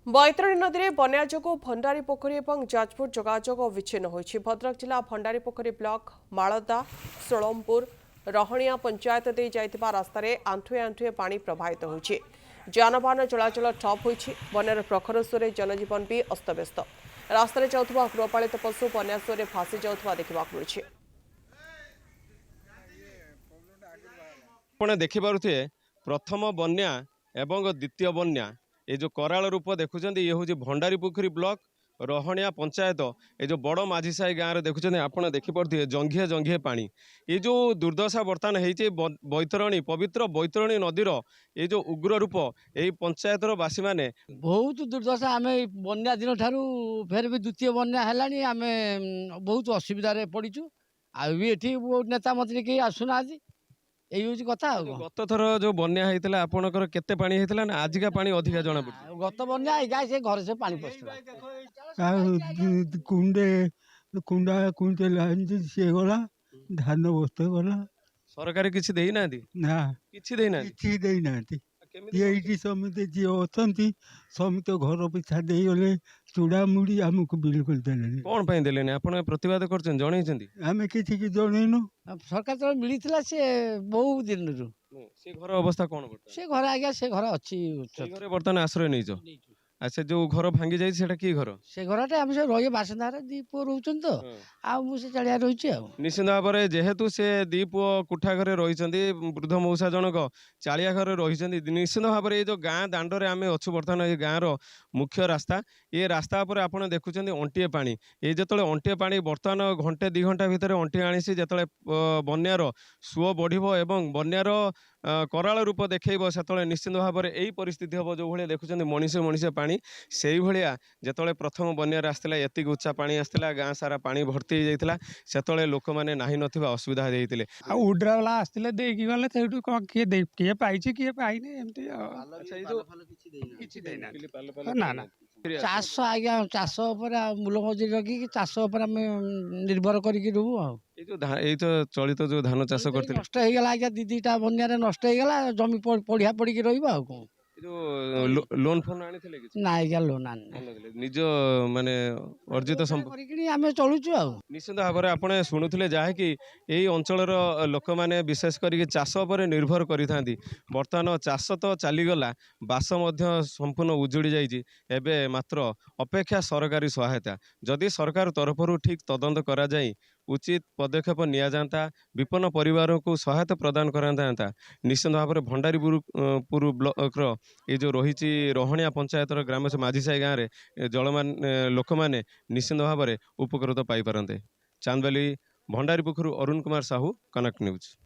बैतरणी नदी में बन्या जोगु भंडारी पोखरी और जाजपुर जोगाजोग विच्छिन्न होइछि। भद्रक जिला भंडारी पोखरी ब्लॉक मालदा सोलमपुर रहणिया पंचायत दे जाइतिबा रास्ता रे आंठुए आंठुए पानी प्रवाहित होइछि। जानबाहन चलाचल ठप होइछि। बन्यार प्रखर स्वर जनजीवन भी अस्तव्यस्त। रास्ता रे जाउथबा गृहपालित पशु बन्या स्वर भासी जाउथबा देखिबाक मिलुछि। आपण देखिपे प्रथम बन्या एवं द्वितीय बन्या ये जो कराल रूप देखुं ये हूँ भंडारी पोखरी ब्लॉक रहणिया पंचायत ये जो बड़ माझी साही गाँव देखुं आप देखिपे जंघिए जंघिए पानी ये जो दुर्दशा बर्तमान होती बैतरणी पवित्र बैतरणी नदीर ये जो उग्र रूप यही पंचायतर बासी मैंने बहुत दुर्दशा आम बन्या दिन ठारू फेर भी द्वितीय बन्या है आम बहुत असुविधार पड़ीचु आठी नेता मंत्री कहीं आसुना यही हूँ कथा। गत थर जो बन्या होता आपंकर केते पानी होता ना आजिका पानी अधिका जना पड़े गत बन्या से घर से पानी पशा कुंडे कुंडा कुंटे सी गला धान बस्ते गला सरकार किसी देना ना किसी देना किसी देना ये समिति जी अच्छा समित घर पिछा देगले चूड़ा मुड़ी आमको बिल्कुल देले कौन पाई देले आप प्रतिवाद कर आम किसी जनईनु सरकार तो मिलता से बहुत दिन से घर अवस्था कौन से घर आज्ञा से घर अच्छी घरे बर्तमान आश्रय नहीं अच्छा जो घर भांगी जाए कि घर से घर आम सब रही बासिंदा दी पुओ रोचन तो से चलिया रही निश्चित भाव में जेहेतु से दी पुओ कुठा घरे रही वृद्ध मौसा जनक चालिया घरे रही निश्चित भाव में जो गाँ दाण्डे आम अच्छु बर्तमान ये गाँव मुख्य रास्ता ये रास्ता पर आप देखुं अंटिए पानी ये जो अंटिए पानी बर्तमान घंटे 2 घंटा भितर अंटिए आनी जो बन्यार सुओ बढ़ एवं बन्यार कराल रूप देखब से निश्चित भाव में यही परिस्थिति हम जो भाई देखुं मनीषे मनीषे पानी से भाया जो प्रथम बन्यार आसला एति उच्चा पानी आसला गाँ सारा पानी भर्ती हो जाता से लोक मैंने ना ना असुविधा होते उड्रा वाला आसते देकी गले किए पाई किए पाई ना चाष आज्ञा चाष मूल मजूरी रखी चाष निर्भर करके चलित जो धान चाष करते नष्ट हो गला आज्ञा दीटा बन्यारे नष्ट हो गला जमी पढ़िया पड़ी रहा लोन फोन आनी ना आज्ञा लोन निज माने अर्जित आम चलुचु निश्चित भाव में आपने शुणुले जहाँकि यही अंचल लोक मैंने विशेष कर चाष पर निर्भर करें बर्तमान चाष तो चलीगला बास संपूर्ण उजुड़ी जाए मात्र अपेक्षा सरकारी सहायता जदि सरकार तरफ ठीक तदंत करा जाए उचित पदक्षेप निजाता विपन्न परिवार को सहायता प्रदान कराता निश्चित भाव में भंडारीपुर ब्लॉक ये जो रही रहणिया पंचायत ग्राम से माझी साही गाँव में जलमान लोक मैंने निश्चित भाव में उपकृत पाई पारते। Chandbali Bhandaripur Arun Kumar Sahu connect news.